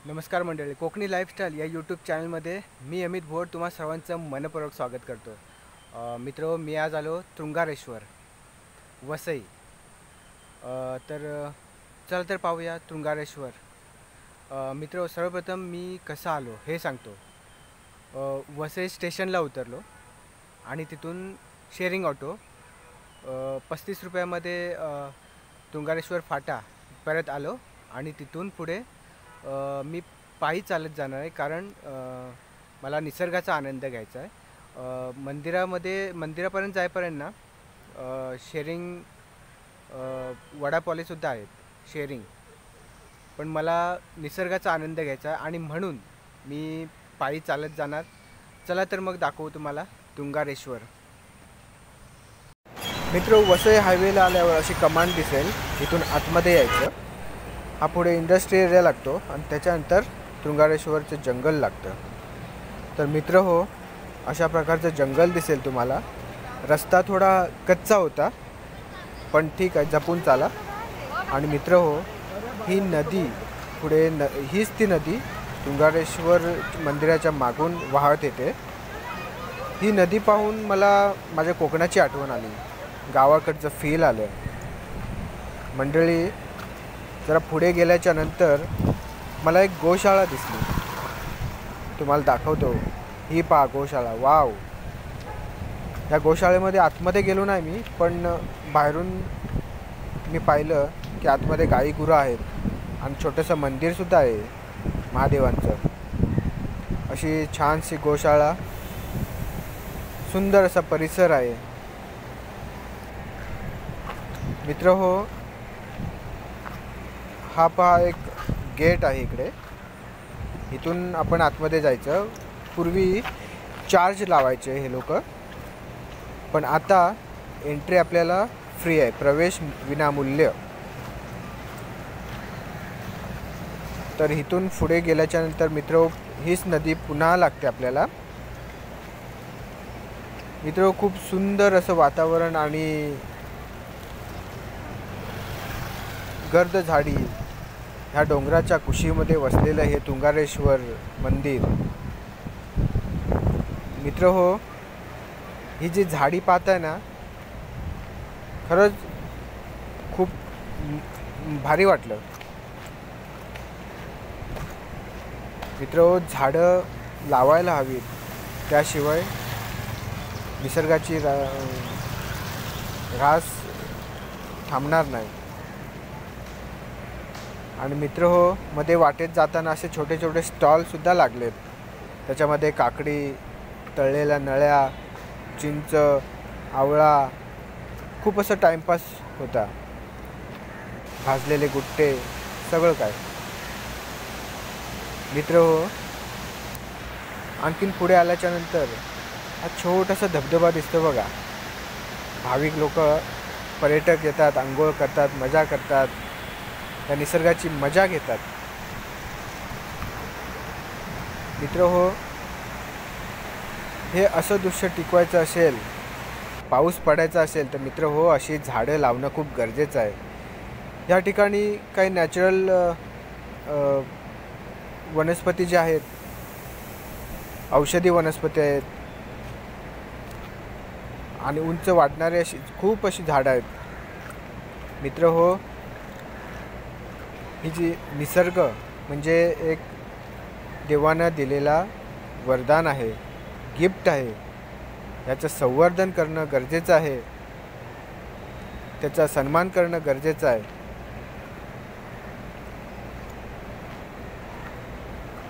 नमस्कार मंडळी, कोकणी लाईफस्टाईल या यूट्यूब चॅनलमध्ये मी अमित भोड तुम्हा सर्वांचं मनपूर्वक स्वागत करतो। मित्र, मी आज आलो तुंगारेश्वर वसई। चल तर पाहूया तुंगारेश्वर। मित्र, सर्वप्रथम मी कसा आलो हे सांगतो। वसई स्टेशनला उतरलो आणि तिथून शेअरिंग ऑटो 35 रुपयामध्ये तुंगारेश्वर फाटा परत आलो आणि तिथून पुढे मी पायी चालत जाणार आहे, कारण मला निसर्गाचा आनंद घ्यायचा आहे। मंदिरापर्यंत जाईपर्यंत ना शेअरिंग वडापॉलीसुद्धा आहेत शेअरिंग, पण मला निसर्गाचा आनंद घ्यायचा आहे आणि म्हणून मी पायी चालत जाणार। चला तर मग दाखवू तुम्हाला तुंगारेश्वर। मित्र, वसई हायवेला आल्यावर अशी कमांड दिसेल, इथून आतमध्ये यायचं। हा पुढे इंडस्ट्री एरिया लागतो आणि त्याच्यानंतर तुंगारेश्वरचं जंगल लागतं। तर मित्र हो, अशा प्रकारचं जंगल दिसेल तुम्हाला। रस्ता थोडा कच्चा होता, पण ठीक आहे, जपून चाला। आणि मित्र हो, ही नदी पुढे हीच ती नदी तुंगारेश्वर मंदिराच्या मागून वाहत येते। ही नदी पाहून मला माझ्या कोकणाची आठवण आली, गावाकडचं फील आलं। मंडळी, जरा पुढे गेल्याच्या नंतर मला एक गोशाळा दिसली, तुम्हाला दाखवतो। ही पहा गोशाळा, वाव। या गोशाळेमध्ये आतमध्ये गेलो नाही मी, पण बाहेरून मी पाहिलं की आतमध्ये गाई गुरं आहेत आणि छोटंसं मंदिरसुद्धा आहे महादेवांचं। अशी छानशी गोशाळा, सुंदर असा परिसर आहे। मित्र हो, हा पहा एक गेट आहे इकडे, इथून आपण आतमध्ये जायचं। पूर्वी चार्ज लावायचे हे लोक, पण आता एंट्री आपल्याला फ्री आहे, प्रवेश विनामूल्य। तर इथून पुढे गेल्याच्या नंतर मित्र हीच नदी पुन्हा लागते आपल्याला। मित्र, खूप सुंदर असं वातावरण आणि गर्द झाडी, ह्या डोंगराच्या कुशीमध्ये वसलेलं हे तुंगारेश्वर मंदिर। मित्र हो, ही जी झाडी पाहताय ना, खरंच खूप भारी वाटलं। मित्र हो, झाडं लावायला हवीत, त्याशिवाय निसर्गाची ऱ्हास थांबणार नाही। आणि मित्र हो, मध्ये वाटेत जाताना असे छोटे छोटे स्टॉलसुद्धा लागलेत, त्याच्यामध्ये काकडी, तळलेल्या नळ्या, चिंच, आवळा, खूप असं टाईमपास होता। भाजलेले गुट्टे, सगळं काय। मित्र हो, आणखीन पुढे आल्याच्या नंतर हा छोटासा धबधबा दिसतो बघा। भाविक लोक, पर्यटक येतात, आंघोळ करतात, मजा करतात, त्या निसर्गाची मजा घेतात। मित्र हो, हे असं दृश्य टिकवायचं असेल, पाऊस पडायचा असेल, तर मित्र हो, अशी झाडं लावणं खूप गरजेचं आहे। या ठिकाणी काही नॅचरल वनस्पती ज्या आहेत, औषधी वनस्पती आहेत आणि उंच वाढणारी अशी खूप अशी झाडं आहेत। मित्र हो, ही जी निसर्ग म्हणजे एक देवानं दिलेला वरदान आहे, गिफ्ट आहे। याचं संवर्धन करणं गरजेचं आहे, त्याचा सन्मान करणं गरजेचं आहे।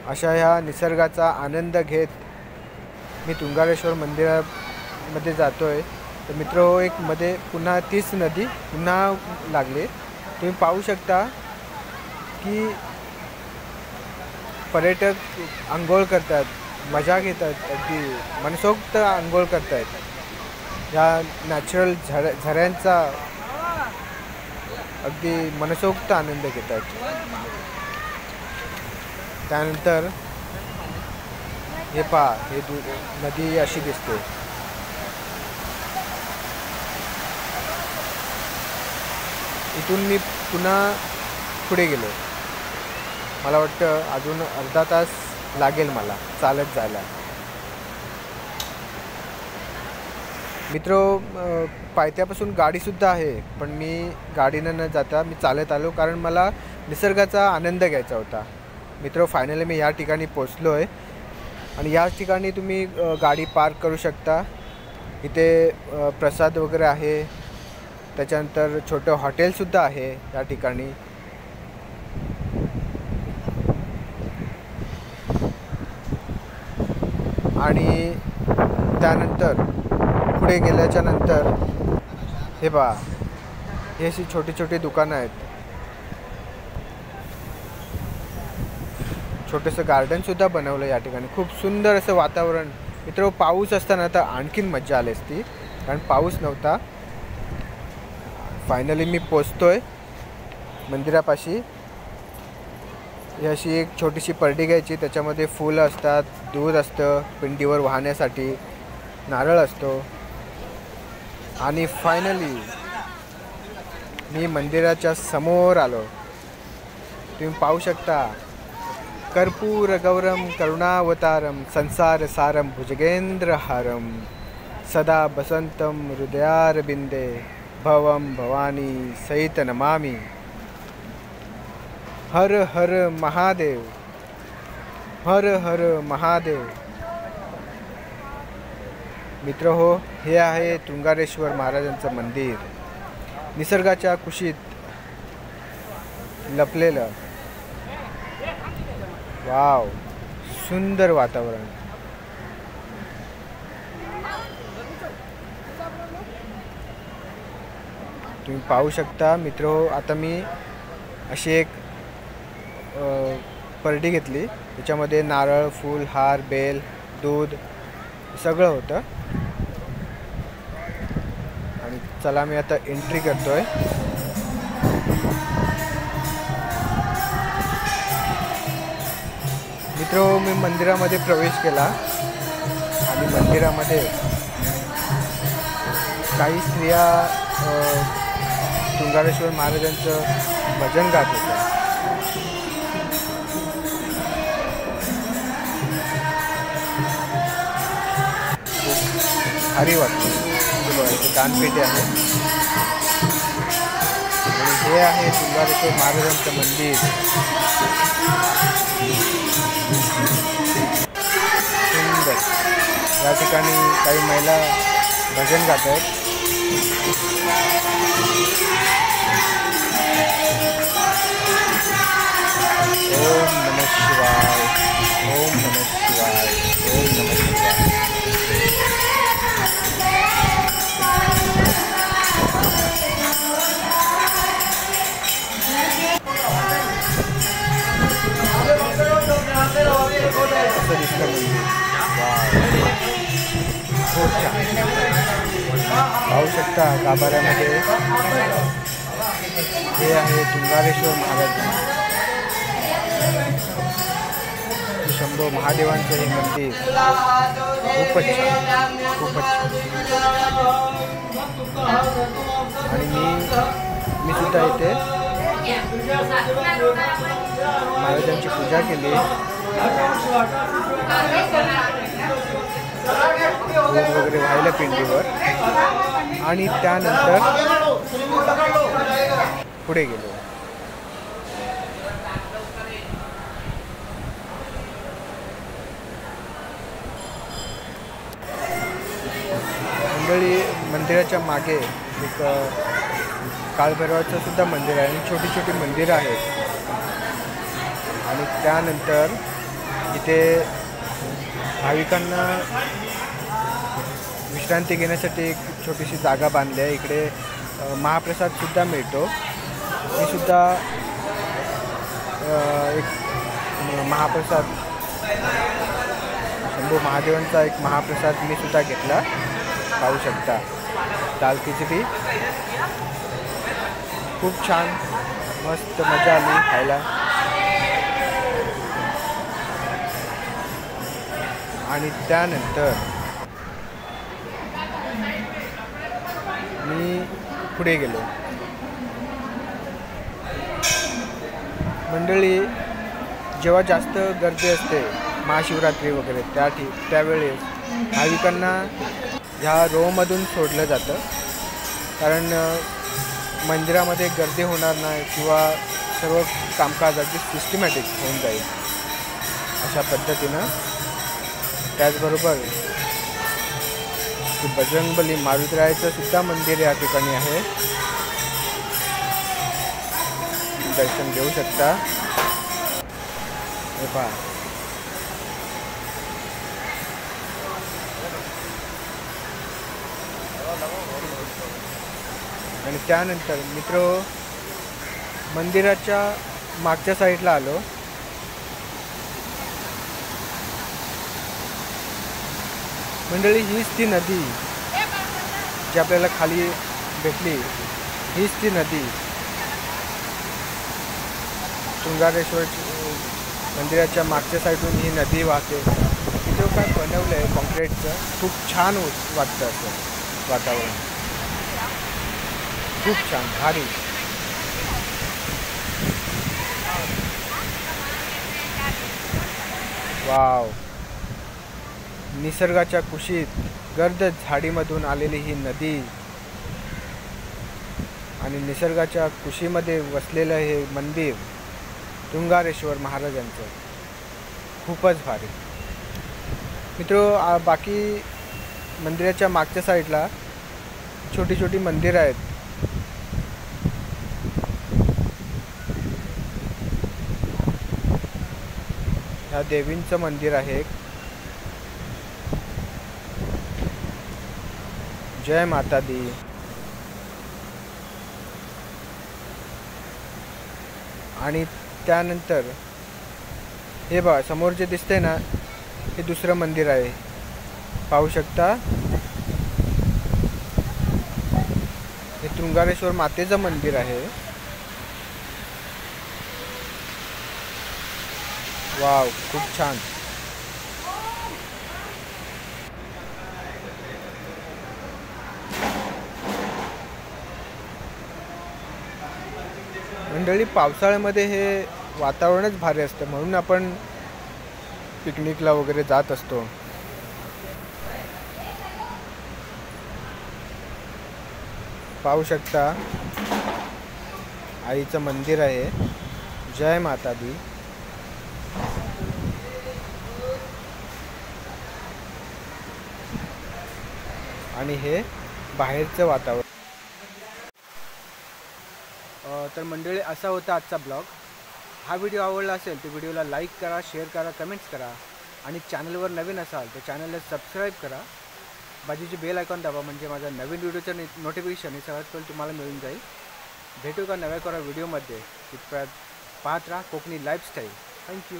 अशा ह्या निसर्गाचा आनंद घेत मी तुंगारेश्वर मंदिरामध्ये जातोय। तर मित्र हो, एक मध्ये पुन्हा तीच नदी पुन्हा लागली, तुम्ही पाहू शकता की पर्यटक आंघोळ करतात, मजा घेतात, अगदी मनसोक्त आंघोळ करतायत। या नॅचरल झऱ्यांचा अगदी मनसोक्त आनंद घेत आहेत। त्यानंतर हे पहा, हे नदी अशी दिसते। इथून मी पुन्हा पुढे गेलो। मला वाटतं अजून अर्धा तास लागेल मला चालत जायला. मित्र, पायथ्यापासून गाडीसुद्धा आहे, पण मी गाडीनं न जाता मी चालत आलो, कारण मला निसर्गाचा आनंद घ्यायचा होता. मित्र, फायनली मी या ठिकाणी पोचलो आहे आणि याच ठिकाणी तुम्ही गाडी पार्क करू शकता. इथे प्रसाद वगैरे आहे, त्याच्यानंतर छोटं हॉटेलसुद्धा आहे या ठिकाणी. आणि त्यानंतर पुढे गेल्याच्या नंतर हे पहा, ही अशी छोटी छोटी दुकानं आहेत. छोटंसं गार्डनसुद्धा बनवलं या ठिकाणी. खूप सुंदर असं वातावरण. मित्र, पाऊस असताना तर आणखीन मजा आली असती, कारण पाऊस नव्हता. फायनली मी पोचतोय मंदिरापाशी. ही अशी एक छोटीशी परडी घ्यायची, त्याच्यामध्ये फुलं असतात, दूध असतं पिंडीवर वाहण्यासाठी, नारळ असतो. आणि फायनली मी मंदिराच्या समोर आलो. तुम्ही पाहू शकता, कर्पूर गौरम करुणावतारम संसार सारम भुजगेंद्रहारम सदा बसंतम हृदयारविंदे भवम भवानी सहित नमामि. हर हर महादेव, हर हर महादेव. मित्र हो, हे आहे तुंगारेश्वर महाराजांचं मंदिर, निसर्गाच्या कुशीत लपलेलं. वाव, सुंदर वातावरण. तुम्ही पाहू शकता मित्र हो. आता मी अशी एक परडी घेतली, त्याच्यामध्ये नारळ, फूल, हार, बेल, दूध सगळं होतं. आणि चला, मी आता एंट्री करतोय. मित्र, मी मंदिरामध्ये प्रवेश केला आणि मंदिरामध्ये काही स्त्रिया तुंगारेश्वर महाराजांचं भजन गात होत्या. भारी वाटतं. इथे दानपेटी आहे आणि हे आहे तुंगारेश्वर महाराजांचं मंदिर. सुंदर. या ठिकाणी काही महिला भजन गात आहेत. ओम नमः शिवाय, ओम नमः शिवाय, ओम नमः शिवाय. असं दिसतं मंदिर. खूप छान. पाहू शकता गाभाऱ्यामध्ये हे आहे तुंगारेश्वर महाराज, शंभो महादेवांचं हे मंदिर. खूपच छान, खूपच छान. आणि मी सुद्धा इथे महाराजांची पूजा केली. दूध वगैरे वाहिलं पिंडीवर आणि त्यानंतर पुढे गेलो. मंदिराच्या मागे एक काळभैरवाचं सुद्धा मंदिर आहे आणि छोटी छोटी मंदिरं आहेत. आणि त्यानंतर इथे भाविकांना विश्रांती घेण्यासाठी एक छोटीशी जागा बांधली आहे. इकडे महाप्रसादसुद्धा मिळतो. मी सुद्धा एक महाप्रसाद, शंभू महादेवांचा एक महाप्रसाद मी सुद्धा घेतला. पाहू शकता, दाल खिचडी. खूप छान, मस्त मजा आली खायला. आणि त्यानंतर मी पुढे गेलो. मंडळी, जेव्हा जास्त गर्दी असते महाशिवरात्री वगैरे त्यावेळेस भाविकांना ह्या रोमधून सोडलं जातं, कारण मंदिरामध्ये गर्दी होणार नाही किंवा सर्व कामकाज अगदी सिस्टमॅटिक होऊन जाईल अशा पद्धतीनं. त्याचबरोबर बजरंगबली मारुतीरायाचं सुद्धा मंदिर या ठिकाणी आहे, दर्शन घेऊ शकता. हे पहा, आणि त्यानंतर मित्र मंदिराच्या मागच्या साईडला आलो. मंडळी, हीच ती नदी जी आपल्याला खाली भेटली, हीच ती नदी. तुंगारेश्वर मंदिराच्या मागच्या साईडून ही नदी वाहते. इथं काय बनवलं आहे कॉन्क्रीटचं, खूप छान वाटतं असं वातावरण, खूप छान, भारी. वाव, निसर्गाच्या कुशीत गर्द झाडीमधून आलेली ही नदी आणि निसर्गाच्या कुशीमध्ये वसलेलं हे मंदिर तुंगारेश्वर महाराजांचं, खूपच भारी. मित्र, बाकी मंदिराच्या मागच्या साईडला छोटी छोटी मंदिरं आहेत. ह्या देवींचं मंदिर आहे. जय माता दी. आणि त्यानंतर हे बघा, समोर जे दिसतंय ना, हे दुसरं मंदिर आहे, पाहू शकता. हे तुंगारेश्वर मातेचं मंदिर आहे. वाव, खूप छान. मंडळी, पावसाळ्यामध्ये हे वातावरणच भारी असतं, म्हणून आपण पिकनिकला वगैरे जात असतो. पाहू शकता, आईचं मंदिर आहे. जय माता दी. आणि हे बाहेरचं वातावरण. तर मंडळी, असा होता आजचा ब्लॉग. हा व्हिडिओ आवडला असेल तर व्हिडिओला लाईक करा, शेअर करा, कमेंट्स करा. आणि चॅनलवर नवीन असाल तर चॅनलला सबस्क्राईब करा. बाजूची बेल आयकॉन दाबा, म्हणजे माझा नवीन व्हिडिओचं नोटिफिकेशन हे सगळ्यात पहिले तुम्हाला मिळून जाईल. भेटू का नव्या व्हिडिओमध्ये. तिथपर्यंत पाहत राहा कोकणी लाईफस्टाईल. थँक्यू.